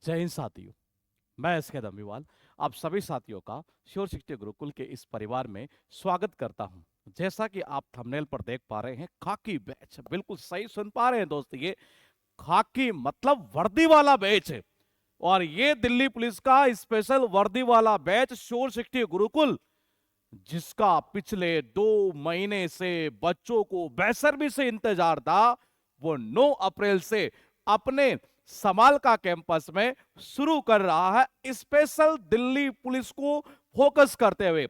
जय हिंद साथियों। मैं एस के दम्बीवाल आप सभी साथियों का श्योर शिक्षा गुरुकुल के इस परिवार में स्वागत करता हूं। जैसा कि आप थंबनेल पर देख पा रहे हैं, खाकी बैच, बिल्कुल सही सुन पा रहे हैं दोस्त। ये खाकी मतलब वर्दी वाला बैच है। और ये दिल्ली पुलिस का स्पेशल वर्दी वाला बैच श्योर शिक्षा गुरुकुल, जिसका पिछले 2 महीने से बच्चों को बेसब्री से इंतजार था, वो 9 अप्रैल से अपने समाल का कैंपस में शुरू कर रहा है, स्पेशल दिल्ली पुलिस को फोकस करते हुए।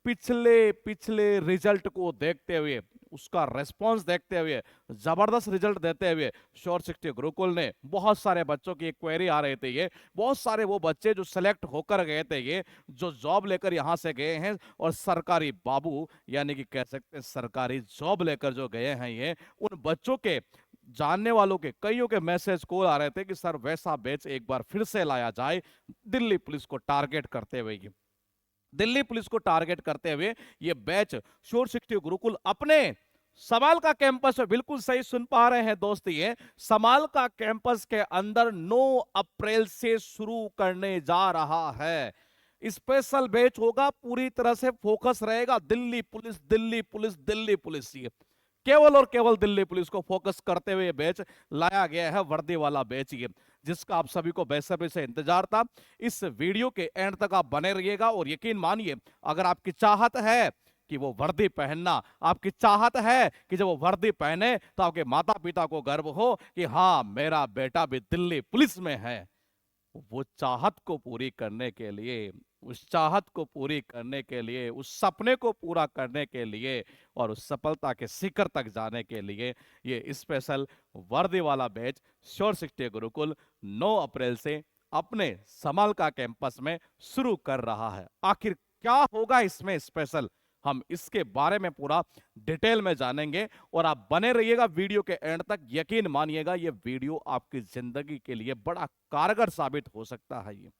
पिछले पिछले रिजल्ट को देखते हुए, उसका रेस्पॉन्स देखते हुए, जबरदस्त रिजल्ट देते हुए श्योर शिक्षा गुरुकुल ने बहुत सारे बच्चों की क्वेरी आ रहे थे। ये बहुत सारे वो बच्चे जो सेलेक्ट होकर गए थे, ये जो जॉब लेकर यहां से गए हैं और सरकारी बाबू यानी कि कह सकते हैं सरकारी जॉब लेकर जो गए हैं, ये उन बच्चों के जानने वालों के कईयों के मैसेज कॉल आ रहे थे कि सर वैसा बैच एक बार फिर से लाया जाए। दिल्ली पुलिस को टारगेट करते हुए दिल्ली पुलिस को टारगेट करते हुए ये बैच श्योर शिक्षा गुरुकुल अपने समाल का कैंपस है। बिल्कुल सही सुन पा रहे हैं दोस्त, ये समाल का कैंपस के अंदर 9 अप्रैल से शुरू करने जा रहा है। स्पेशल बैच होगा, पूरी तरह से फोकस रहेगा Delhi police, Delhi police, Delhi police. ये केवल और केवल दिल्ली पुलिस को फोकस करते हुए बैच लाया गया है, वर्दी वाला बैच, ये जिसका आप सभी को बेसब्री से इंतजार था। इस वीडियो के एंड तक आप बने रहिएगा और यकीन मानिए, अगर आपकी चाहत है कि वो वर्दी पहनना, आपकी चाहत है कि जब वो वर्दी पहने तो आपके माता पिता को गर्व हो कि हाँ मेरा बेटा भी दिल्ली पुलिस में है, वो चाहत को पूरी करने के लिए, उस चाहत को पूरी करने के लिए, उस सपने को पूरा करने के लिए और उस सफलता के शिखर तक जाने के लिए ये स्पेशल वर्दी वाला बैच श्योर शिक्षा गुरुकुल 9 अप्रैल से अपने समाल का कैंपस में शुरू कर रहा है। आखिर क्या होगा इसमें स्पेशल, हम इसके बारे में पूरा डिटेल में जानेंगे और आप बने रहिएगा वीडियो के एंड तक। यकीन मानिएगा ये वीडियो आपकी जिंदगी के लिए बड़ा कारगर साबित हो सकता है ये।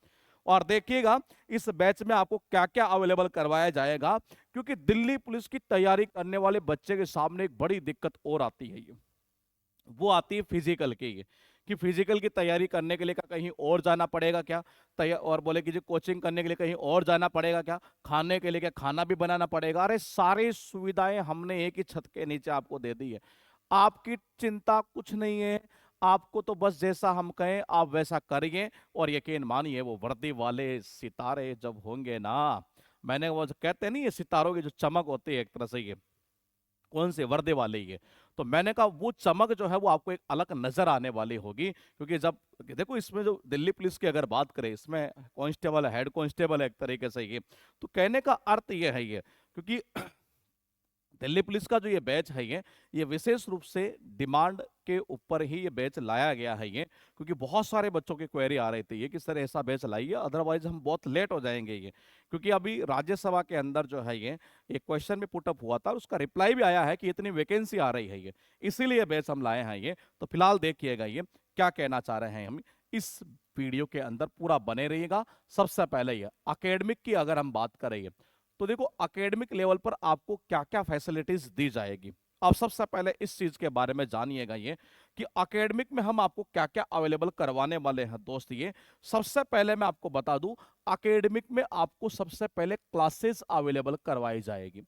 और देखिएगा इस बैच में आपको क्या क्या अवेलेबल करवाया जाएगा, क्योंकि दिल्ली पुलिस की तैयारी करने वाले बच्चे के सामने एक बड़ी दिक्कत और आती है, ये वो आती है फिजिकल की। कि फिजिकल की तैयारी करने के लिए क्या कहीं और जाना पड़ेगा क्या, तैयार और बोले कि जो कोचिंग करने के लिए कहीं और जाना पड़ेगा क्या, खाने के लिए क्या खाना भी बनाना पड़ेगा। अरे सारी सुविधाएं हमने एक ही छत के नीचे आपको दे दी है, आपकी चिंता कुछ नहीं है। आपको तो बस जैसा हम कहें आप वैसा करिए और यकीन मानिए वो वर्दी वाले सितारे जब होंगे ना, मैंने वो जो कहते हैं नहीं, ये सितारों की जो चमक होती है एक तरह से, ये कौन से वर्दे वाले ही है, तो मैंने कहा वो चमक जो है वो आपको एक अलग नजर आने वाली होगी। क्योंकि जब देखो इसमें जो दिल्ली पुलिस की अगर बात करें, इसमें कांस्टेबल है, हेड कांस्टेबल है एक तरीके से ये, तो कहने का अर्थ ये है ये, क्योंकि दिल्ली पुलिस का जो ये बैच है ये विशेष रूप से डिमांड के ऊपर ही ये बैच लाया गया है ये, क्योंकि बहुत सारे बच्चों की क्वेरी आ रही थी ये कि सर ऐसा बैच लाइए, अदरवाइज हम बहुत लेट हो जाएंगे ये। क्योंकि अभी राज्यसभा के अंदर जो है ये एक क्वेश्चन भी पुटअप हुआ था और उसका रिप्लाई भी आया है कि इतनी वैकेंसी आ रही है ये, इसीलिए बैच हम लाए हैं ये। तो फिलहाल देखिएगा ये क्या कहना चाह रहे हैं हम इस वीडियो के अंदर, पूरा बने रहिएगा। सबसे पहले ये एकेडमिक की अगर हम बात करें तो देखो एकेडमिक लेवल पर आपको क्या क्या फैसिलिटीज दी जाएगी। आप सबसे पहले इस चीज के बारे में जानिएगा ये कि एकेडमिक में हम आपको क्या क्या अवेलेबल करवाने वाले हैं दोस्त। ये सबसे पहले मैं आपको बता दूं, एकेडमिक में आपको सबसे पहले क्लासेस अवेलेबल करवाई जाएगी।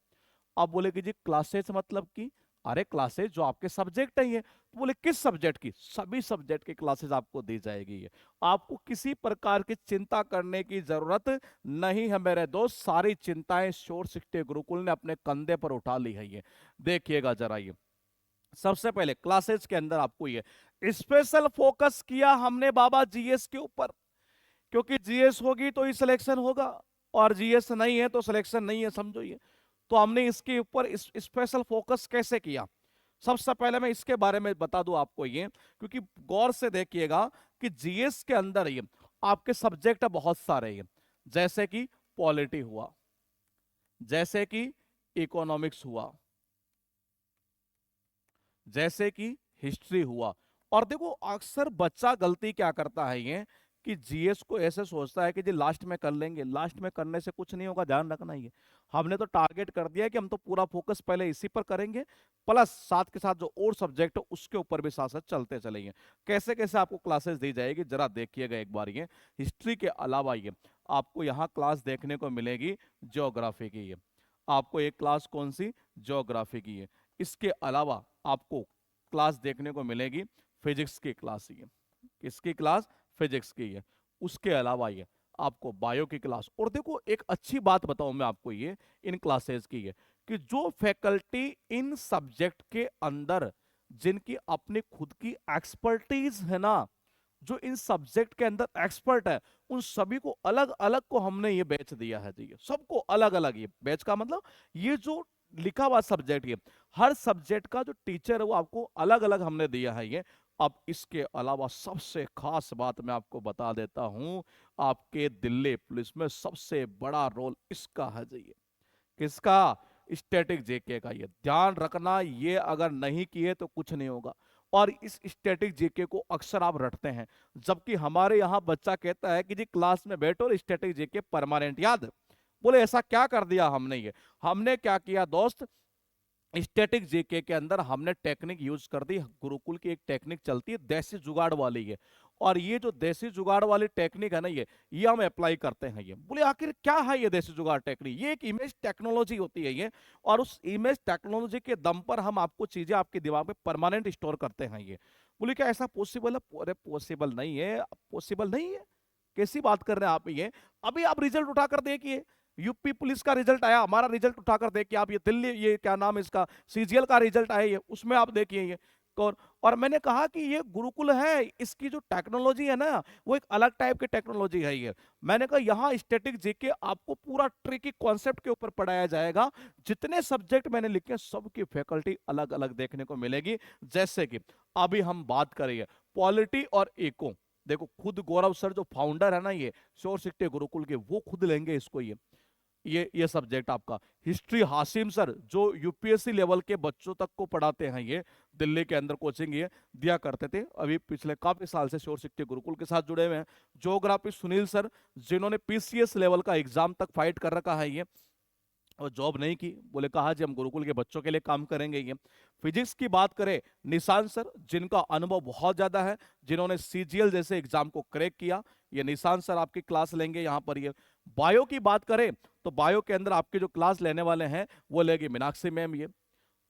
आप बोले कि जी क्लासेस मतलब कि, अरे क्लासेस जो आपके सब्जेक्ट है ये, तो बोले किस सब्जेक्ट की, सभी सब्जेक्ट की क्लासेस आपको दी जाएगी ये। आपको किसी प्रकार की चिंता करने की जरूरत नहीं है मेरे दोस्त, सारी चिंताएं श्योर शिक्षा गुरुकुल ने अपने कंधे पर उठा ली है ये। देखिएगा जरा ये, सबसे पहले क्लासेस के अंदर आपको ये स्पेशल फोकस किया हमने बाबा जीएस के ऊपर, क्योंकि जीएस होगी तो ही सिलेक्शन होगा और जीएस नहीं है तो सिलेक्शन नहीं है, समझो ये। तो हमने इसके ऊपर स्पेशल फोकस कैसे किया, सबसे पहले मैं इसके बारे में बता दूं आपको ये, क्योंकि गौर से देखिएगा कि जीएस के अंदर ये आपके सब्जेक्ट बहुत सारे हैं, जैसे कि पॉलिटी हुआ, जैसे कि इकोनॉमिक्स हुआ, जैसे कि हिस्ट्री हुआ। और देखो अक्सर बच्चा गलती क्या करता है ये, कि जीएस को ऐसे सोचता है कि जी लास्ट में कर लेंगे, लास्ट में करने से कुछ नहीं होगा, ध्यान रखना ही है। हमने तो टारगेट कर दिया है कि हम तो पूरा फोकस पहले इसी पर करेंगे, प्लस साथ के साथ जो और सब्जेक्ट है उसके ऊपर भी साथ साथ चलते चलेंगे। कैसे कैसे आपको क्लासेस दी जाएगी जरा देखिएगा एक बार। ये हिस्ट्री के अलावा ये आपको यहाँ क्लास देखने को मिलेगी ज्योग्राफी की। ये आपको एक क्लास कौन सी, ज्योग्राफी की है। इसके अलावा आपको क्लास देखने को मिलेगी फिजिक्स की क्लास। ये किसकी क्लास, फिजिक्स की है। उसके अलावा ये आपको बायो की क्लास। और देखो एक अच्छी बात बताऊं मैं आपको ये इन क्लासेस की है कि जो फैकल्टी इन सब्जेक्ट के अंदर जिनकी अपनी खुद की एक्सपर्टीज है ना, जो इन सब्जेक्ट के अंदर एक्सपर्ट है, उन सभी को अलग अलग को हमने ये बैच दिया है। जी सबको अलग अलग, ये बैच का मतलब ये जो लिखा हुआ सब्जेक्ट, ये हर सब्जेक्ट का जो टीचर है वो आपको अलग अलग हमने दिया है ये। अब इसके अलावा सबसे खास बात मैं आपको बता देता हूं, आपके दिल्ली पुलिस में सबसे बड़ा रोल इसका है जी। किसका, स्टैटिक जेके का। ये ध्यान रखना, ये अगर नहीं किए तो कुछ नहीं होगा। और इस स्टैटिक जेके को अक्सर आप रटते हैं, जबकि हमारे यहाँ बच्चा कहता है कि जी क्लास में बैठो और स्टैटिक जेके परमानेंट याद। बोले ऐसा क्या कर दिया हमने, ये हमने क्या किया दोस्त, स्टैटिक जीके के अंदर हमने टेक्निक यूज कर दी। गुरुकुल की एक टेक्निक चलती है देसी जुगाड़ वाली है, और ये जो देसी जुगाड़ वाली टेक्निक है ना, ये हम अप्लाई करते हैं। ये बोले आखिर क्या है ये देसी जुगाड़ टेक्निक, ये एक इमेज टेक्नोलॉजी होती है ये, और उस इमेज टेक्नोलॉजी के दम पर हम आपको चीजें आपके दिमाग में परमानेंट स्टोर करते हैं। ये बोले क्या ऐसा पॉसिबल है, अरे पॉसिबल नहीं है, पॉसिबल नहीं है, कैसी बात कर रहे हैं आप। ये अभी आप रिजल्ट उठाकर देखिए, यूपी पुलिस का रिजल्ट आया, हमारा रिजल्ट उठाकर देखिए आप, ये दिल्ली, ये क्या नाम है इसका, सीजीएल का रिजल्ट आया, ये उसमें आप देखिए ये कौन। और मैंने कहा कि ये गुरुकुल है, इसकी जो टेक्नोलॉजी है ना वो एक अलग टाइप की टेक्नोलॉजी है ये। मैंने कहा यहाँ स्टैटिक जीके आपको पूरा ट्रिकी कॉन्सेप्ट के ऊपर पढ़ाया जाएगा। जितने सब्जेक्ट मैंने लिखे सबकी फैकल्टी अलग अलग देखने को मिलेगी। जैसे कि अभी हम बात करेंगे पॉलिटी और इको, देखो खुद गौरव सर जो फाउंडर है ना ये श्योर सिक्टे गुरुकुल के, वो खुद लेंगे इसको। ये सब्जेक्ट आपका हिस्ट्री, हासिम सर जो यूपीएससी लेवल के बच्चों तक को पढ़ाते हैं, ये दिल्ली के अंदर कोचिंग ये दिया करते थे, अभी पिछले काफी साल से श्योर सिक्टे गुरुकुल के साथ जुड़े हुए हैं। ज्योग्राफी सुनील सर जिन्होंने पीसीएस लेवल का एग्जाम तक फाइट कर रखा है ये, और जॉब नहीं की, बोले कहा जी हम गुरुकुल के बच्चों के लिए काम करेंगे ये। फिजिक्स की बात करें निशांत सर जिनका अनुभव बहुत ज्यादा है, जिन्होंने सीजीएल जैसे एग्जाम को क्रैक किया, ये निशांत सर आपकी क्लास लेंगे यहाँ पर। ये बायो की बात करें तो बायो के अंदर आपके जो क्लास लेने वाले हैं वो लेंगे मीनाक्षी मैम। ये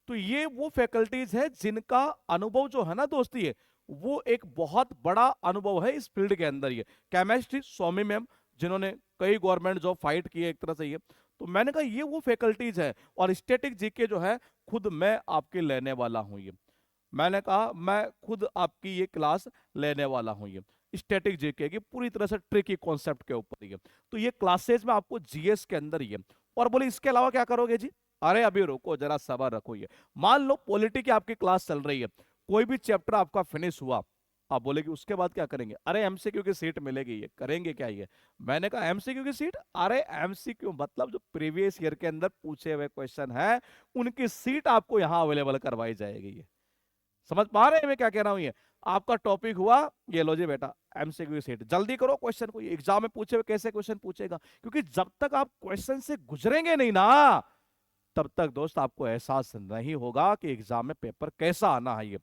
तो ये वो फैकल्टीज है जिनका अनुभव जो है ना दोस्ती है, वो एक बहुत बड़ा अनुभव है इस फील्ड के अंदर। ये केमिस्ट्री स्वामी मैम जिन्होंने कई गवर्नमेंट जॉब फाइट की है एक तरह से ये। तो मैंने कहा ये वो फैकल्टीज है, और स्टैटिक जीके जो है खुद मैं आपके लेने वाला हूं ये। मैंने कहा मैं खुद आपकी ये क्लास लेने वाला हूं ये, स्टैटिक जीके की पूरी तरह से ट्रिकी कॉन्सेप्ट के ऊपर ये। तो ये क्लासेस में आपको जीएस के अंदर ये। और बोले इसके अलावा क्या करोगे जी, अरे अभी रुको जरा सबर रखो। ये मान लो पॉलिटी की आपकी क्लास चल रही है, कोई भी चैप्टर आपका फिनिश हुआ, आप बोले कि उसके बाद क्या करेंगे, अरे एमसीक्यू की सीट मिलेगी, ये करेंगे क्या ये। मैंने कहा एमसीक्यू की सीट, अरे एमसीक्यू मतलब जो प्रीवियस ईयर के अंदर पूछे हुए क्वेश्चन है उनकी सीट आपको यहां अवेलेबल करवाई जाएगी। ये समझ पा रहे हैं मैं क्या कह रहा हूं। ये आपका टॉपिक हुआ, ये लो जी बेटा एमसीक्यू सीट, जल्दी करो क्वेश्चन को, एग्जाम में पूछे हुए कैसे क्वेश्चन पूछेगा, क्योंकि जब तक आप क्वेश्चन से गुजरेंगे नहीं ना तब तक दोस्त आपको एहसास नहीं होगा कि एग्जाम में पेपर कैसा आना है ये।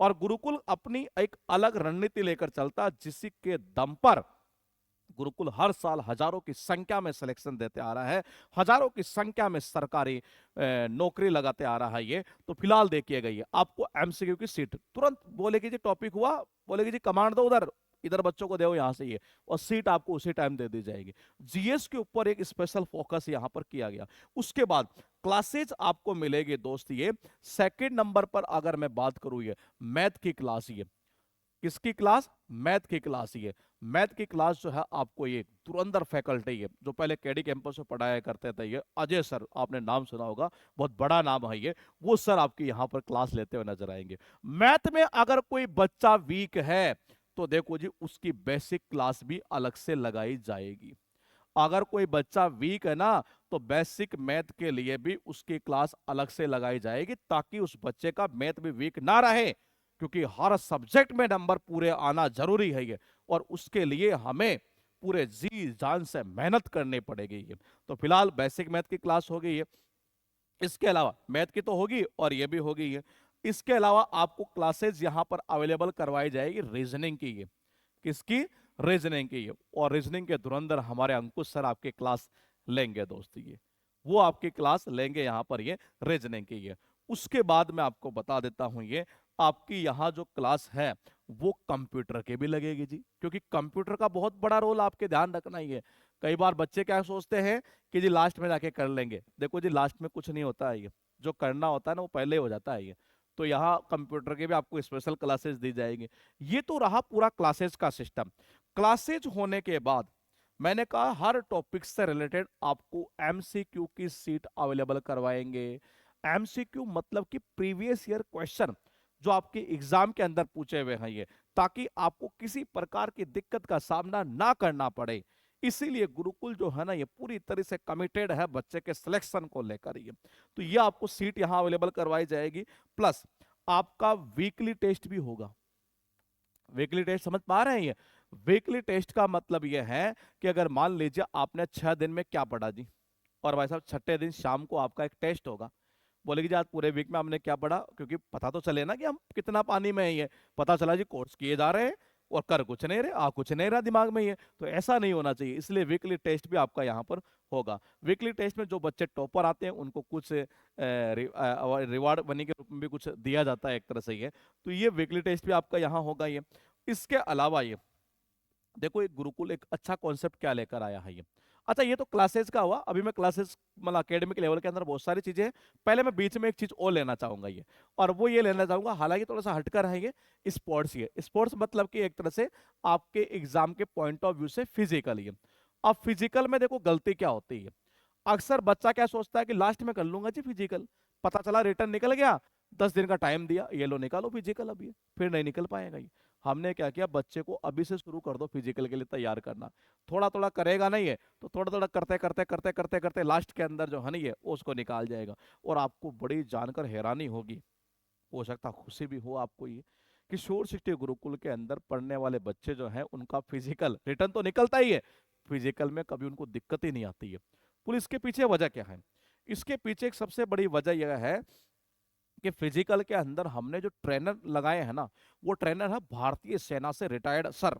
और गुरुकुल अपनी एक अलग रणनीति लेकर चलता जिसके दम पर गुरुकुल हर साल हजारों की संख्या में सिलेक्शन देते आ रहा है, हजारों की संख्या में सरकारी नौकरी लगाते आ रहा है ये। तो फिलहाल देखिएगा ये आपको एमसीक्यू की सीट तुरंत बोलेगी जी टॉपिक हुआ, बोलेगी जी कमांड दो उधर, इधर बच्चों को दो यहां से ये, और सीट आपको उसी टाइम दे दी जाएगी। जीएस के ऊपर एक स्पेशल फोकस यहां पर किया गया। उसके बाद क्लासेज आपको मिलेगी दोस्त ये सेकंड नंबर पर अगर मैं बात करूं, ये मैथ की क्लास, ये किसकी क्लास, मैथ की क्लास। ये मैथ की क्लास जो है आपको ये धुरंधर फैकल्टी है जो पहले केडी कैंपस में पढ़ाया करते थे, ये अजय सर आपने नाम सुना होगा, बहुत बड़ा नाम है ये, वो सर आपके यहाँ पर क्लास लेते हुए नजर आएंगे। मैथ में अगर कोई बच्चा वीक है तो देखो जी उसकी बेसिक क्लास भी अलग से लगाई जाएगी। अगर कोई बच्चा वीक है ना तो बेसिक मैथ के लिए भी उसकी क्लास अलग से लगाई जाएगी ताकि उस बच्चे का मैथ भी वीक ना रहे। क्योंकि हर सब्जेक्ट में नंबर पूरे आना जरूरी है ये, और उसके लिए हमें पूरे जी जान से मेहनत करनी पड़ेगी ये। तो फिलहाल बेसिक मैथ की क्लास हो गई है, इसके अलावा मैथ की तो होगी और ये भी हो गई है। इसके अलावा आपको क्लासेस यहाँ पर अवेलेबल करवाई जाएगी रीजनिंग की ये। किसकी? रीजनिंग की ये। और रीजनिंग के धुरंधर हमारे अंकुश सर आपकी क्लास लेंगे दोस्तों ये, वो आपकी क्लास लेंगे यहाँ पर ये रीजनिंग की ये। उसके बाद मैं आपको बता देता हूँ ये, आपकी यहाँ जो क्लास है वो कंप्यूटर के भी लगेगी जी, क्योंकि कंप्यूटर का बहुत बड़ा रोल आपके ध्यान रखना ही है। कई बार बच्चे क्या सोचते हैं कि जी लास्ट में जाके कर लेंगे, देखो जी लास्ट में कुछ नहीं होता है ये, जो करना होता है ना वो पहले ही हो जाता है ये। तो यहाँ कंप्यूटर के भी आपको स्पेशल क्लासेस दी जाएंगी। ये तो रहा पूरा क्लासेस का सिस्टम। क्लासेज होने के बाद मैंने कहा हर टॉपिक से रिलेटेड आपको एमसीक्यू की सीट अवेलेबल करवाएंगे। एमसीक्यू मतलब कि प्रीवियस ईयर क्वेश्चन जो आपके एग्जाम के अंदर पूछे हुए हैं ये, ताकि आपको किसी प्रकार की दिक्कत का सामना ना करना पड़े। इसीलिए गुरुकुल जो है ना ये पूरी तरह से कमिटेड है बच्चे के सिलेक्शन को लेकर ये। तो ये आपको सीट यहाँ अवेलेबल करवाई जाएगी, प्लस आपका वीकली टेस्ट भी होगा। वीकली टेस्ट समझ पा रहे हैं ये? वीकली टेस्ट का मतलब ये है कि अगर मान लीजिए आपने 6 दिन में क्या पढ़ा जी, और भाई साहब छठे दिन शाम को आपका एक टेस्ट होगा, बोलेगी जी आज पूरे वीक में हमने क्या पढ़ा, क्योंकि पता तो चले ना कि हम कितना पानी में है ये। पता चला जी कोर्स किए जा रहे हैं और कर कुछ नहीं रहे, आ कुछ नहीं रहा दिमाग में ये, तो ऐसा नहीं होना चाहिए। इसलिए वीकली टेस्ट भी आपका यहाँ पर होगा। वीकली टेस्ट में जो बच्चे टॉपर आते हैं उनको कुछ रिवार्ड मनी के रूप में भी कुछ दिया जाता है एक तरह से ये। तो ये वीकली टेस्ट भी आपका यहाँ होगा ये। इसके अलावा ये देखो एक गुरुकुल एक अच्छा कॉन्सेप्ट क्या लेकर आया है ये। अच्छा ये तो क्लासेस का हुआ, अभी मैं क्लासेस मतलब एकेडमिक लेवल के अंदर बहुत सारी चीजें हैं। पहले मैं बीच में एक चीज और लेना चाहूंगा ये, और वो ये लेना चाहूंगा, हालांकि थोड़ा सा हटकर है ये, स्पोर्ट्स। ये स्पोर्ट्स मतलब कि एक तरह से आपके एग्जाम के पॉइंट ऑफ व्यू से फिजिकल ये। अब फिजिकल में देखो गलती क्या होती है, अक्सर बच्चा क्या सोचता है कि लास्ट में कर लूंगा जी फिजिकल, पता चला रिटर्न निकल गया, 10 दिन का टाइम दिया, ये लो निकालो फिजिकल, अब ये फिर नहीं निकल पाएगा ये। हमने क्या किया, बच्चे को अभी से शुरू कर दो फिजिकल के लिए तैयार करना। थोड़ा थोड़ा करेगा नहीं है तो थोड़ा थोड़ा करते करते करते करते करते लास्ट के अंदर जो है नहीं है वो उसको निकाल जाएगा। और आपको बड़ी जानकर हैरानी होगी, हो सकता खुशी भी हो आपको ये, कि शोर सिटी गुरुकुल के अंदर पढ़ने वाले बच्चे जो हैं उनका फिजिकल रिटर्न तो निकलता ही है, फिजिकल में कभी उनको दिक्कत ही नहीं आती है। पुलिस के पीछे वजह क्या है? इसके पीछे एक सबसे बड़ी वजह यह है कि फिजिकल के अंदर हमने जो ट्रेनर लगाए हैं ना, वो ट्रेनर है भारतीय सेना से रिटायर्ड सर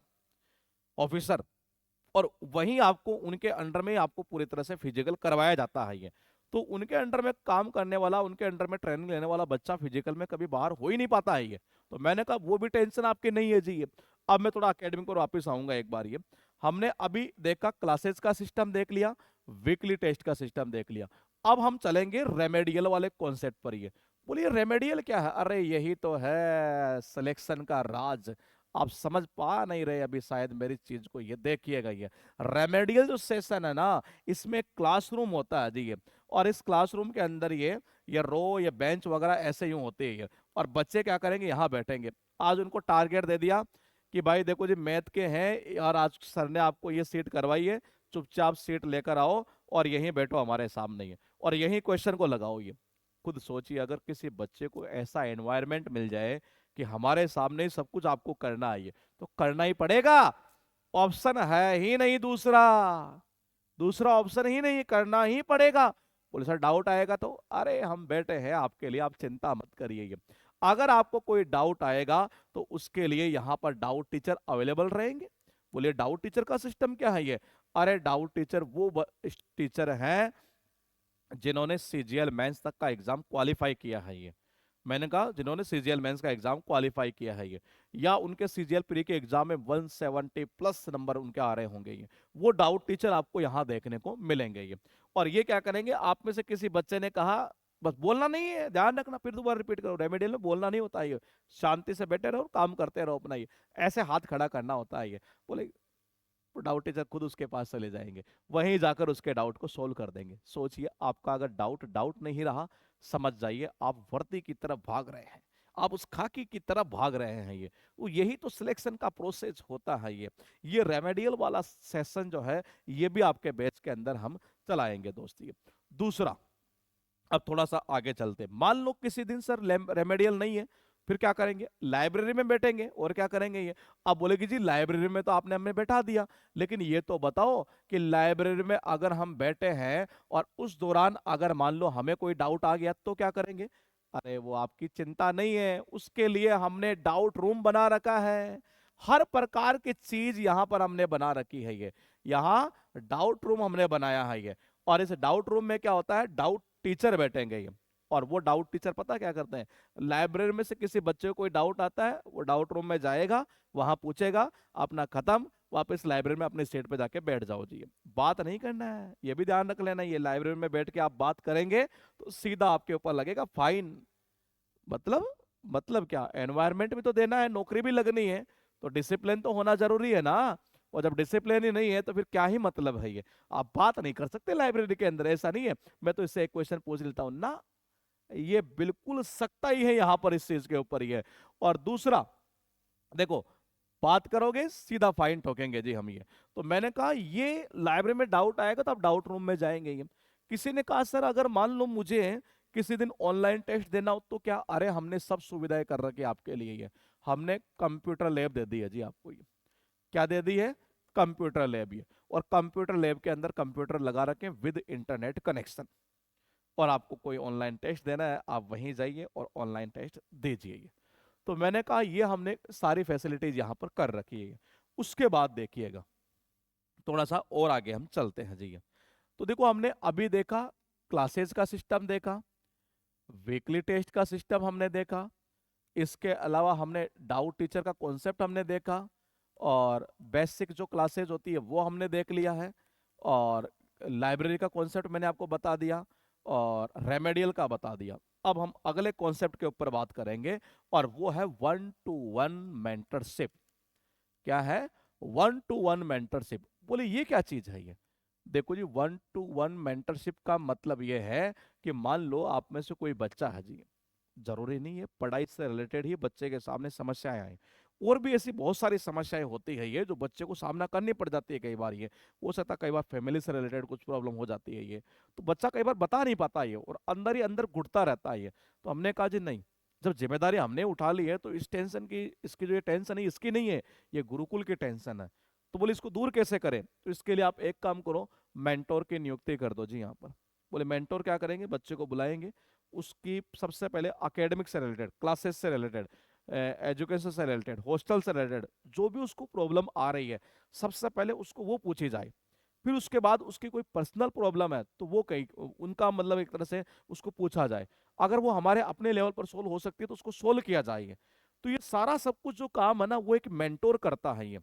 ऑफिसर, और वहीं आपको उनके अंडर में आपको पूरी तरह से फिजिकल करवाया जाता है ये। तो उनके अंडर में काम करने वाला, उनके अंडर में ट्रेनिंग लेने वाला बच्चा फिजिकल में कभी बाहर हो ही नहीं पाता है ये। तो मैंने कहा वो भी टेंशन आपकी नहीं है जी ये। अब मैं थोड़ा एकेडमिक पर वापस आऊंगा एक बार ये। हमने अभी देखा क्लासेस का सिस्टम देख लिया, वीकली टेस्ट का सिस्टम देख लिया, अब हम चलेंगे रेमेडियल वाले कॉन्सेप्ट पर ये। बोलिए रेमेडियल क्या है? अरे यही तो है सिलेक्शन का राज। आप समझ पा नहीं रहे अभी शायद मेरी चीज को, ये देखिएगा ये रेमेडियल जो सेशन है ना, इसमें क्लासरूम होता है जी ये। और इस क्लासरूम के अंदर ये रो ये बेंच वगैरह ऐसे यूं होते हैं ये, और बच्चे क्या करेंगे, यहाँ बैठेंगे। आज उनको टारगेट दे दिया कि भाई देखो जी मैथ के हैं और आज सर ने आपको ये सीट करवाई है, चुपचाप सीट लेकर आओ और यहीं बैठो हमारे सामने ही, और यहीं क्वेश्चन को लगाओ ये। खुद सोचिए अगर किसी बच्चे को ऐसा एनवायरनमेंट मिल जाए कि हमारे सामने ही सब कुछ आपको करना है ये, तो करना ही पड़ेगा, ऑप्शन है ही नहीं दूसरा। दूसरा ऑप्शन ही नहीं, करना ही पड़ेगा। बोले सर डाउट आएगा तो, अरे हम बैठे हैं आपके लिए, आप चिंता मत करिए ये। अगर आपको कोई डाउट आएगा तो उसके लिए यहाँ पर डाउट टीचर अवेलेबल रहेंगे। बोलिए डाउट टीचर का सिस्टम क्या है ये? अरे डाउट टीचर वो टीचर हैं जिन्होंने सीजीएल मेंस तक का एग्जाम क्वालिफाई किया है ये। मैंने कहा जिन्होंने सीजीएल मेंस का एग्जाम क्वालिफाई किया है ये, या उनके सीजीएल प्री के एग्जाम में 170 प्लस नंबर उनके आ रहे होंगे ये, वो डाउट टीचर आपको यहाँ देखने को मिलेंगे ये। और ये क्या करेंगे, आप में से किसी बच्चे ने कहा, बस बोलना नहीं है, ध्यान रखना, फिर दोबारा रिपीट करो, रेमेडियल में बोलना नहीं होता है ये, शांति से बैठे रहो काम करते रहो अपना ये, ऐसे हाथ खड़ा करना होता है ये। बोले डाउट टीचर खुद उसके पास चले जाएंगे, वहीं जाकर उसके डाउट को सोल्व कर देंगे। सोचिए आपका अगर डाउट डाउट नहीं रहा, समझ जाइए आप वर्दी की तरफ भाग रहे हैं, आप उस खाकी की तरफ भाग रहे हैं ये। वो यही तो सिलेक्शन का प्रोसेस होता है ये रेमेडियल वाला सेशन जो है ये भी आपके बैच के अंदर हम चलाएंगे दोस्ती। दूसरा, अब थोड़ा सा आगे चलते, मान लो किसी दिन सर रेमेडियल नहीं है, फिर क्या करेंगे, लाइब्रेरी में बैठेंगे और क्या करेंगे ये। अब बोलेगी जी लाइब्रेरी में तो आपने हमें बैठा दिया, लेकिन ये तो बताओ कि लाइब्रेरी में अगर हम बैठे हैं और उस दौरान अगर मान लो हमें कोई डाउट आ गया तो क्या करेंगे। अरे वो आपकी चिंता नहीं है, उसके लिए हमने डाउट रूम बना रखा है। हर प्रकार की चीज यहाँ पर हमने बना रखी है ये, यहाँ डाउट रूम हमने बनाया है ये। और इस डाउट रूम में क्या होता है, डाउट टीचर बैठेंगे ये। और वो डाउट टीचर पता क्या करते हैं, लाइब्रेरी में से किसी बच्चे को कोई डाउट आता है, वो डाउट रूम में जाएगा, वहां पूछेगा, अपना खत्म, वापस लाइब्रेरी में अपने सीट पे जाके बैठ जाओ जी। बात नहीं करना है, ये भी ध्यान रख लेना, ये लाइब्रेरी में बैठ के आप बात करेंगे तो सीधा आपके ऊपर लगेगा फाइन। मतलब मतलब क्या, एनवायरनमेंट भी तो देना है, नौकरी भी लगनी है, तो डिसिप्लिन तो होना जरूरी है ना। और जब डिसिप्लिन ही नहीं है तो फिर क्या ही मतलब है ये। आप बात नहीं कर सकते लाइब्रेरी के अंदर, ऐसा नहीं है। मैं तो इससे एक क्वेश्चन पूछ लेता हूँ ना, ये बिल्कुल सख्ता ही है यहाँ पर इस चीज के ऊपर ये। और दूसरा देखो, बात करोगे सीधा फाइन ठोकेंगे जी हम ये। तो मैंने कहा ये लाइब्रेरी में डाउट आएगा तो आप डाउट रूम में जाएंगे ये। किसी ने कहा सर अगर मान लो मुझे किसी दिन ऑनलाइन टेस्ट देना हो तो क्या, अरे हमने सब सुविधाएं कर रखी है आपके लिए ये। हमने कंप्यूटर लैब दे दी है जी आपको ये। क्या दे दी है, कंप्यूटर लैब ये। और कंप्यूटर लैब के अंदर कंप्यूटर लगा रखे विद इंटरनेट कनेक्शन। और आपको कोई ऑनलाइन टेस्ट देना है आप वहीं जाइए और ऑनलाइन टेस्ट दीजिए ये। तो मैंने कहा ये हमने सारी फैसिलिटीज यहाँ पर कर रखी है। उसके बाद देखिएगा, थोड़ा सा और आगे हम चलते हैं जी। तो देखो हमने अभी देखा, क्लासेस का सिस्टम देखा, वीकली टेस्ट का सिस्टम हमने देखा, इसके अलावा हमने डाउट टीचर का कॉन्सेप्ट हमने देखा, और बेसिक जो क्लासेज होती है वो हमने देख लिया है, और लाइब्रेरी का कॉन्सेप्ट मैंने आपको बता दिया, और रेमेडियल का बता दिया। अब हम अगले कॉन्सेप्ट के ऊपर बात करेंगे, और वो है वन टू वन मेंटरशिप। क्या है, वन टू वन मेंटरशिप। बोले ये क्या चीज है ये। देखो जी, वन टू वन मेंटरशिप का मतलब ये है कि मान लो आप में से कोई बच्चा है जी, जरूरी नहीं है पढ़ाई से रिलेटेड ही बच्चे के सामने समस्याएं आए, और भी ऐसी बहुत सारी समस्याएं होती है ये जो बच्चे को सामना करनी पड़ जाती है कई बार ये। हो सकता है कई बार फैमिली से रिलेटेड कुछ प्रॉब्लम हो जाती है ये, तो बच्चा कई बार बता नहीं पाता ये और अंदर ही अंदर घुटता रहता है ये। तो हमने कहा जी नहीं, जब जिम्मेदारी हमने उठा ली है तो इस टेंशन की, इसकी जो ये टेंशन है इसकी नहीं है, ये गुरुकुल की टेंशन है। तो बोले इसको दूर कैसे करें, तो इसके लिए आप एक काम करो, मेंटोर की नियुक्ति कर दो जी यहाँ पर। बोले मेंटोर क्या करेंगे, बच्चे को बुलाएंगे, उसकी सबसे पहले अकेडमिक से रिलेटेड, क्लासेस से रिलेटेड, एजुकेशन से रिलेटेड, हॉस्टल से रिलेटेड जो भी उसको प्रॉब्लम आ रही है, सबसे पहले उसको वो पूछी जाए। फिर उसके बाद उसकी कोई पर्सनल प्रॉब्लम है तो वो कहीं उनका मतलब एक तरह से उसको पूछा जाए। अगर वो हमारे अपने लेवल पर सोल्व हो सकती है तो उसको सोल्व किया जाएगा। तो ये सारा सब कुछ जो काम है ना वो एक मेंटोर करता है ये।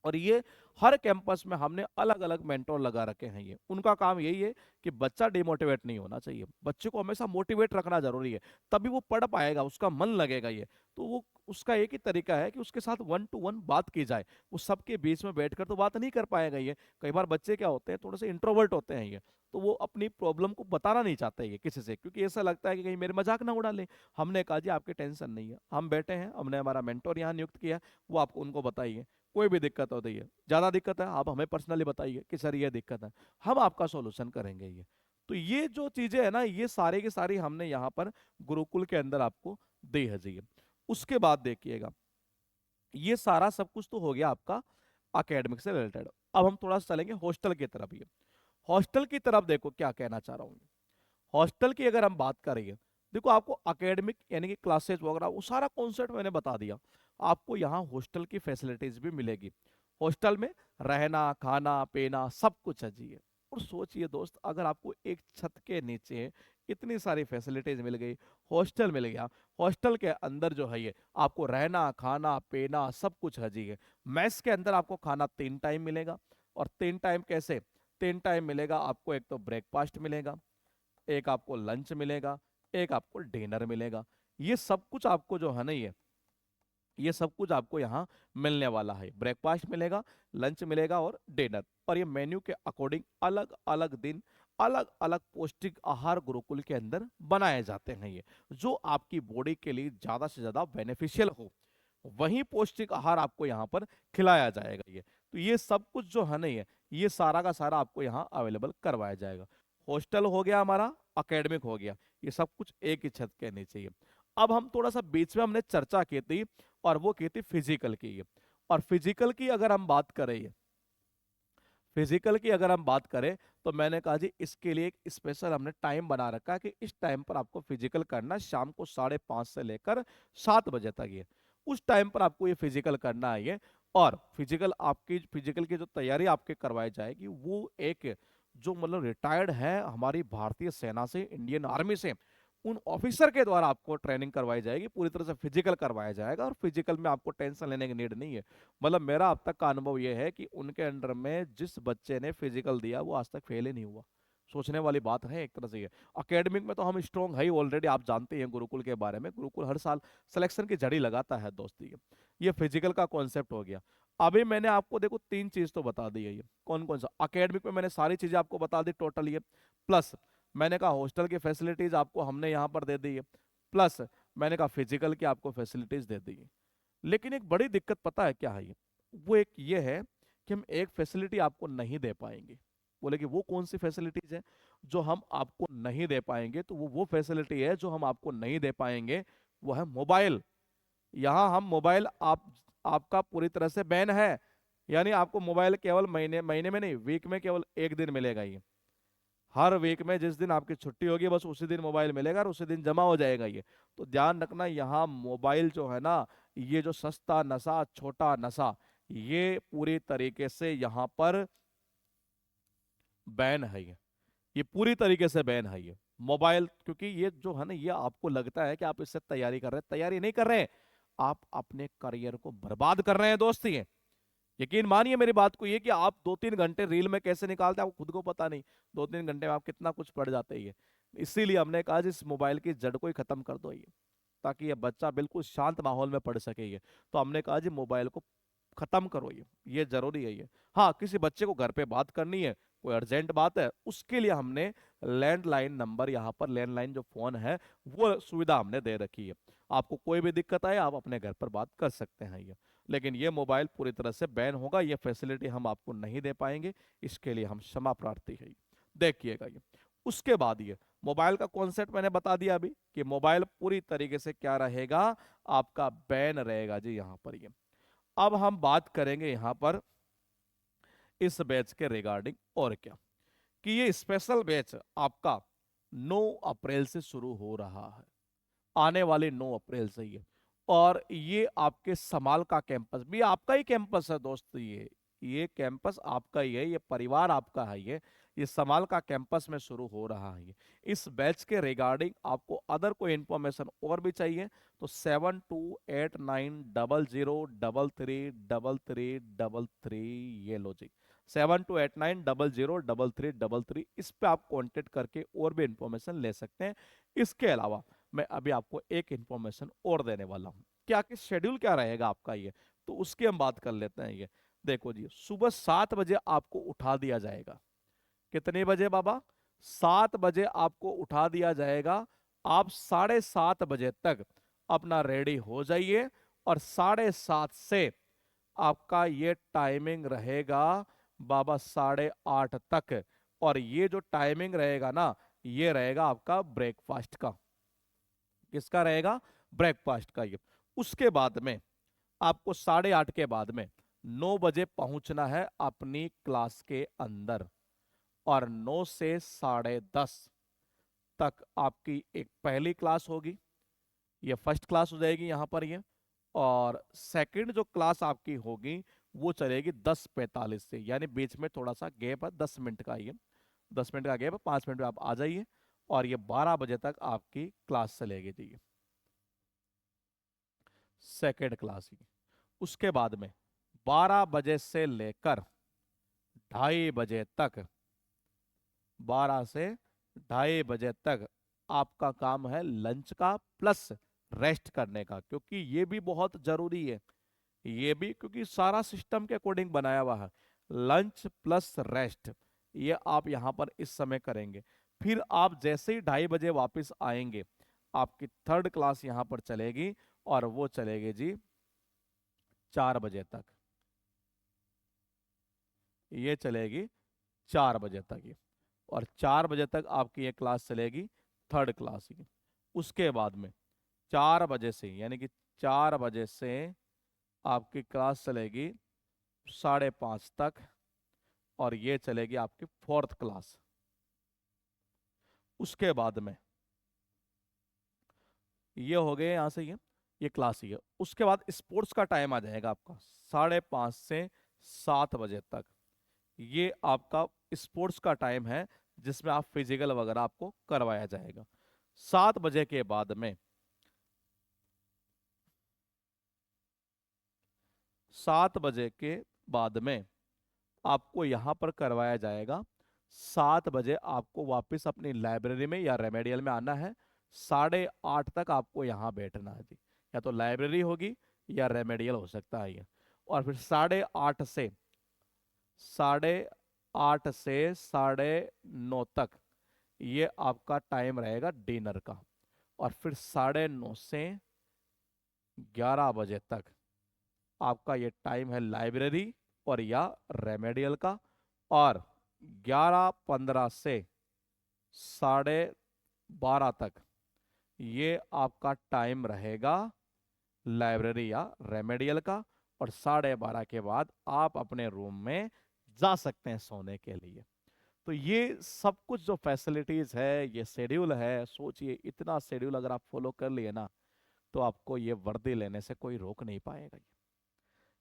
और ये हर कैंपस में हमने अलग अलग मेंटोर लगा रखे हैं ये। उनका काम यही है कि बच्चा डिमोटिवेट नहीं होना चाहिए, बच्चे को हमेशा मोटिवेट रखना जरूरी है, तभी वो पढ़ पाएगा, उसका मन लगेगा ये। तो वो उसका एक ही तरीका है कि उसके साथ वन टू वन बात की जाए। वो सबके बीच में बैठकर तो बात नहीं कर पाएगा ये। कई बार बच्चे क्या होते हैं, थोड़े से इंट्रोवर्ट होते हैं ये, तो वो अपनी प्रॉब्लम को बताना नहीं चाहते ये किसी से, क्योंकि ऐसा लगता है कि कहीं मेरे मजाक ना उड़ा ले। हमने कहा जी आपकी टेंशन नहीं है, हम बैठे हैं, हमने हमारा मेंटोर यहाँ नियुक्त किया, वो आपको उनको बताइए। कोई भी दिक्कत होती है, ज्यादा दिक्कत है आप हमें पर्सनली बताइए कि सर ये दिक्कत है, हम आपका सॉल्यूशन करेंगे ये। तो ये जो चीजें है ना, ये सारे की सारी हमने यहाँ पर गुरुकुल के अंदर आपको दी है जी। उसके बाद देखिएगा, ये सारा सब कुछ तो हो गया आपका अकेडमिक से रिलेटेड। अब हम थोड़ा सा चलेंगे हॉस्टल की तरफ। ये हॉस्टल की तरफ देखो क्या कहना चाह रहा हूँ। हॉस्टल की अगर हम बात करेंगे, देखो आपको एकेडमिक यानी कि क्लासेस वगैरह वो सारा कॉन्सेप्ट मैंने बता दिया। आपको यहाँ हॉस्टल की फैसिलिटीज भी मिलेगी। हॉस्टल में रहना खाना पीना सब कुछ है जी। और सोचिए दोस्त, अगर आपको एक छत के नीचे इतनी सारी फैसिलिटीज मिल गई, हॉस्टल मिल गया, हॉस्टल के अंदर जो है ये आपको रहना खाना पीना सब कुछ है जी। मैस के अंदर आपको खाना 3 टाइम मिलेगा। और 3 टाइम कैसे, 3 टाइम मिलेगा आपको, एक तो ब्रेकफास्ट मिलेगा, एक आपको लंच मिलेगा, एक आपको डिनर मिलेगा। ये सब कुछ आपको जो है ना ये सब कुछ आपको यहाँ मिलने वाला है। ब्रेकफास्ट मिलेगा, लंच मिलेगा और डिनर। और ये मेन्यू के अकॉर्डिंग अलग अलग दिन अलग अलग पौष्टिक आहार गुरुकुल के अंदर बनाए जाते हैं ये, जो आपकी बॉडी के लिए ज्यादा से ज्यादा बेनिफिशियल हो, वही पौष्टिक आहार आपको यहाँ पर खिलाया जाएगा ये। तो ये सब कुछ जो है ना ये सारा का सारा आपको यहाँ अवेलेबल करवाया जाएगा। हॉस्टल हो गया हमारा, एकेडमिक हो गया, ये सब कुछ एक ही छत के नीचे ही है। अब हम थोड़ा सा बीच में हमने चर्चा की थी, और वो की थी फिजिकल की। और फिजिकल की अगर हम बात करें, फिजिकल की अगर हम बात करें, तो मैंने कहा जी इसके लिए एक स्पेशल हमने टाइम बना रखा है कि इस टाइम पर आपको फिजिकल करना, शाम को 5:30 से लेकर 7 बजे तक। ये उस टाइम पर आपको ये फिजिकल करना है ये। और फिजिकल की जो तैयारी आपके करवाई जाएगी, वो एक जो मतलब रिटायर्ड है हमारी भारतीय सेना से, इंडियन आर्मी से, उन ऑफिसर के द्वारा आपको ट्रेनिंग करवाई जाएगी, पूरी तरह से फिजिकल करवाया जाएगा। और फिजिकल में आपको टेंशन लेने की नीड नहीं है। मतलब मेरा अब तक का अनुभव यह है कि उनके अंडर में जिस बच्चे ने फिजिकल दिया वो आज तक फेल ही नहीं हुआ। सोचने वाली बात है एक तरह से ये। एकेडमिक में तो हम स्ट्रॉन्ग है ही ऑलरेडी, आप जानते हैं गुरुकुल के बारे में, गुरुकुल हर साल सिलेक्शन की झड़ी लगाता है दोस्ती। ये फिजिकल का कॉन्सेप्ट हो गया। अभी मैंने आपको देखो 3 चीज तो बता दी है। ये कौन कौन सा, एकेडमिक में मैंने सारी चीजें आपको बता दी टोटल ये। प्लस मैंने कहा हॉस्टल की फैसिलिटीज आपको हमने यहाँ पर दे दी है। प्लस मैंने कहा फिजिकल की आपको फैसिलिटीज दे दी है। लेकिन एक बड़ी दिक्कत पता है क्या है ये? वो एक ये है कि हम एक फैसिलिटी आपको नहीं दे पाएंगे। बोले कि वो कौन सी फैसिलिटीज है जो हम आपको नहीं दे पाएंगे? तो वो फैसिलिटी है जो हम आपको नहीं दे पाएंगे, वो है मोबाइल। यहाँ हम मोबाइल आपका पूरी तरह से बैन है। यानी आपको मोबाइल केवल महीने महीने में नहीं, वीक में केवल एक दिन मिलेगा ये। हर वीक में जिस दिन आपकी छुट्टी होगी बस उसी दिन मोबाइल मिलेगा और उसी दिन जमा हो जाएगा ये। तो ध्यान रखना, यहाँ मोबाइल जो है ना, ये जो सस्ता नशा, छोटा नशा, ये पूरी तरीके से यहाँ पर बैन है ये पूरी तरीके से बैन है ये मोबाइल। क्योंकि ये जो है ना, ये आपको लगता है कि आप इससे तैयारी कर रहे हैं, तैयारी नहीं कर रहे हैं, आप अपने करियर को बर्बाद कर रहे हैं दोस्त ये। यकीन मानिए मेरी बात को, ये कि आप 2-3 घंटे रील में कैसे निकालते हैं आपको खुद को पता नहीं। 2-3 घंटे में आप कितना कुछ पढ़ जाते हैं। इसीलिए हमने कहा जी इस मोबाइल की जड़ को ही खत्म कर दो ये, ताकि ये बच्चा बिल्कुल शांत माहौल में पढ़ सके ये। तो हमने कहा जी मोबाइल को खत्म करो ये जरूरी है ये। हाँ, किसी बच्चे को घर पे बात करनी है, कोई अर्जेंट बात है, उसके लिए हमने लैंडलाइन नंबर, यहाँ पर लैंडलाइन जो फोन है वो सुविधा हमने दे रखी है। आपको कोई भी दिक्कत आए आप अपने घर पर बात कर सकते हैं ये। लेकिन ये मोबाइल पूरी तरह से बैन होगा, ये फैसिलिटी हम आपको नहीं दे पाएंगे, इसके लिए हम क्षमा प्रार्थी है। देखिएगा ये। उसके बाद ये मोबाइल का कॉन्सेप्ट मैंने बता दिया अभी कि मोबाइल पूरी तरीके से क्या रहेगा, आपका बैन रहेगा जी यहाँ पर ये। अब हम बात करेंगे यहाँ पर इस बैच के रिगार्डिंग और क्या, कि ये स्पेशल बैच आपका 9 अप्रैल से शुरू हो रहा है, आने वाले 9 अप्रैल से ये। और ये आपके समाल का कैंपस भी आपका ही कैंपस है दोस्त। ये कैंपस आपका ही है, ये परिवार आपका है ये समाल का कैंपस में शुरू हो रहा है ये। इस बैच के रिगार्डिंग आपको अदर कोई इंफॉर्मेशन और भी चाहिए तो 728900333333 ये लो जी। 7289003333 इस पे आप कांटेक्ट करके और भी इंफॉर्मेशन ले सकते हैं। इसके अलावा मैं अभी आपको एक इंफॉर्मेशन और देने वाला हूँ। क्या कि शेड्यूल क्या रहेगा आपका ये, तो उसकी हम बात कर लेते हैं ये। देखो जी, सुबह 7 बजे आपको उठा दिया जाएगा। कितने बजे बाबा? 7 बजे आपको उठा दिया जाएगा। आप 7:30 बजे तक अपना रेडी हो जाइए, और 7:30 से आपका ये टाइमिंग रहेगा बाबा 8:30 तक। और ये जो टाइमिंग रहेगा ना, ये रहेगा आपका ब्रेकफास्ट का। किसका रहेगा? ब्रेकफास्ट का ये। उसके बाद में आपको 8:30 के बाद में 9 बजे पहुंचना है अपनी क्लास के अंदर। और 9 से 10:30 तक आपकी एक पहली क्लास होगी, ये फर्स्ट क्लास हो जाएगी यहाँ पर ये। और सेकंड जो क्लास आपकी होगी वो चलेगी 10:45 से, यानी बीच में थोड़ा सा गैप है 10 मिनट का ये। 10 मिनट का गैप है, 5 मिनट में आप आ जाइए। और ये 12 बजे तक आपकी क्लास चलेगी जी, सेकेंड क्लास ही। उसके बाद में 12 बजे से लेकर 2:30 बजे तक, 12 से 2:30 बजे तक आपका काम है लंच का प्लस रेस्ट करने का, क्योंकि ये भी बहुत जरूरी है। ये भी क्योंकि सारा सिस्टम के अकॉर्डिंग बनाया हुआ है। लंच प्लस रेस्ट ये आप यहाँ पर इस समय करेंगे। फिर आप जैसे ही 2:30 बजे वापस आएंगे, आपकी थर्ड क्लास यहाँ पर चलेगी, और वो चलेगी जी 4 बजे तक। ये चलेगी 4 बजे तक ये। और 4 बजे तक आपकी ये क्लास चलेगी, थर्ड क्लास की। उसके बाद में 4 बजे से, यानी कि 4 बजे से आपकी क्लास चलेगी 5:30 तक, और ये चलेगी आपकी फोर्थ क्लास। उसके बाद में ये हो गए यहाँ से, ये क्लास ही है। उसके बाद स्पोर्ट्स का टाइम आ जाएगा आपका 5:30 से 7 बजे तक। ये आपका स्पोर्ट्स का टाइम है, जिसमें आप फिजिकल वगैरह आपको करवाया जाएगा। 7 बजे के बाद में, 7 बजे के बाद में आपको यहाँ पर करवाया जाएगा। 7 बजे आपको वापस अपनी लाइब्रेरी में या रेमेडियल में आना है। 8:30 तक आपको यहाँ बैठना है जी। या तो लाइब्रेरी होगी या रेमेडियल हो सकता है ये। और फिर 8:30 से 9:30 तक ये आपका टाइम रहेगा डिनर का। और फिर 9:30 से 11 बजे तक आपका ये टाइम है लाइब्रेरी और या रेमेडियल का। और 11:15 से 12:30 तक ये आपका टाइम रहेगा लाइब्रेरी या रेमेडियल का। और 12:30 के बाद आप अपने रूम में जा सकते हैं सोने के लिए। तो ये सब कुछ जो फैसिलिटीज है, ये शेड्यूल है, सोचिए इतना शेड्यूल अगर आप फॉलो कर लिए ना, तो आपको ये वर्दी लेने से कोई रोक नहीं पाएगा।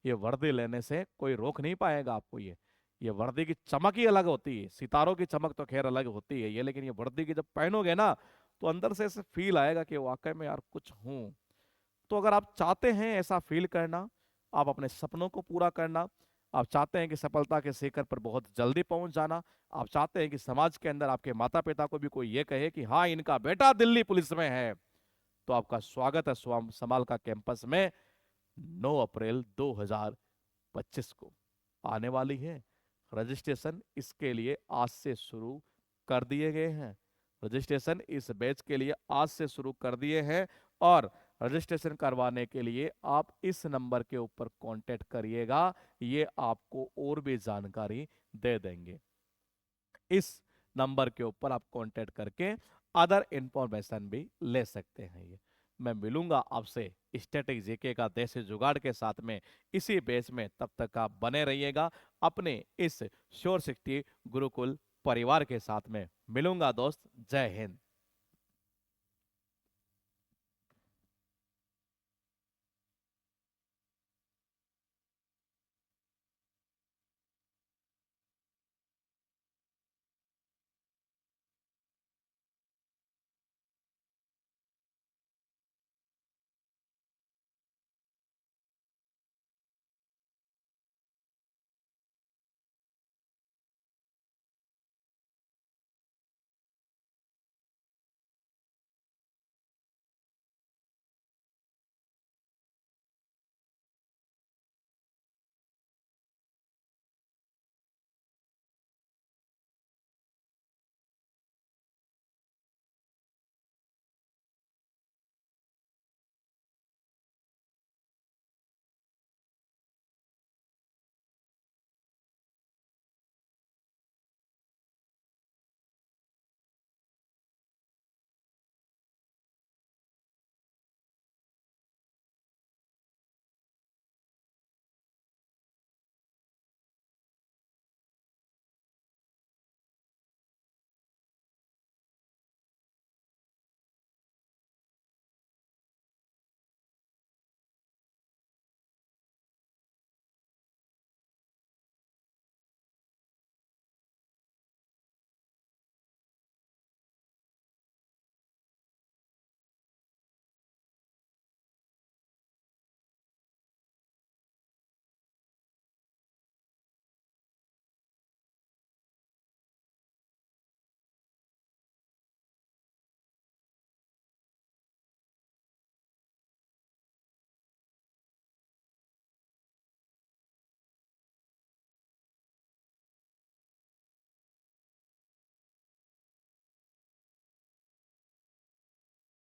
ये वर्दी लेने से कोई रोक नहीं पाएगा आपको। ये वर्दी की चमक ही अलग होती है। सितारों की चमक तो खैर अलग होती है ये, लेकिन ये वर्दी की जब पहनोगे ना, तो अंदर से ऐसे फील आएगा कि वाकई में यार कुछ हूं। तो अगर आप चाहते हैं ऐसा फील करना, आप अपने सपनों को पूरा करना, आप चाहते हैं कि सफलता के शिखर पर बहुत जल्दी पहुंच जाना, आप चाहते हैं कि समाज के अंदर आपके माता पिता को भी कोई ये कहे कि हाँ इनका बेटा दिल्ली पुलिस में है, तो आपका स्वागत है समाल का कैंपस में। 9 अप्रैल 2025 को आने वाली है। रजिस्ट्रेशन इसके लिए आज से शुरू कर दिए गए हैं। रजिस्ट्रेशन इस बैच के लिए आज से शुरू कर दिए हैं। और रजिस्ट्रेशन करवाने के लिए आप इस नंबर के ऊपर कांटेक्ट करिएगा, ये आपको और भी जानकारी दे देंगे। इस नंबर के ऊपर आप कांटेक्ट करके अदर इंफॉर्मेशन भी ले सकते हैं। ये मैं मिलूंगा आपसे स्टैटिक जीके का देसी जुगाड़ के साथ में इसी बेस में। तब तक आप बने रहिएगा अपने इस श्योर 60 गुरुकुल परिवार के साथ में। मिलूंगा दोस्त। जय हिंद।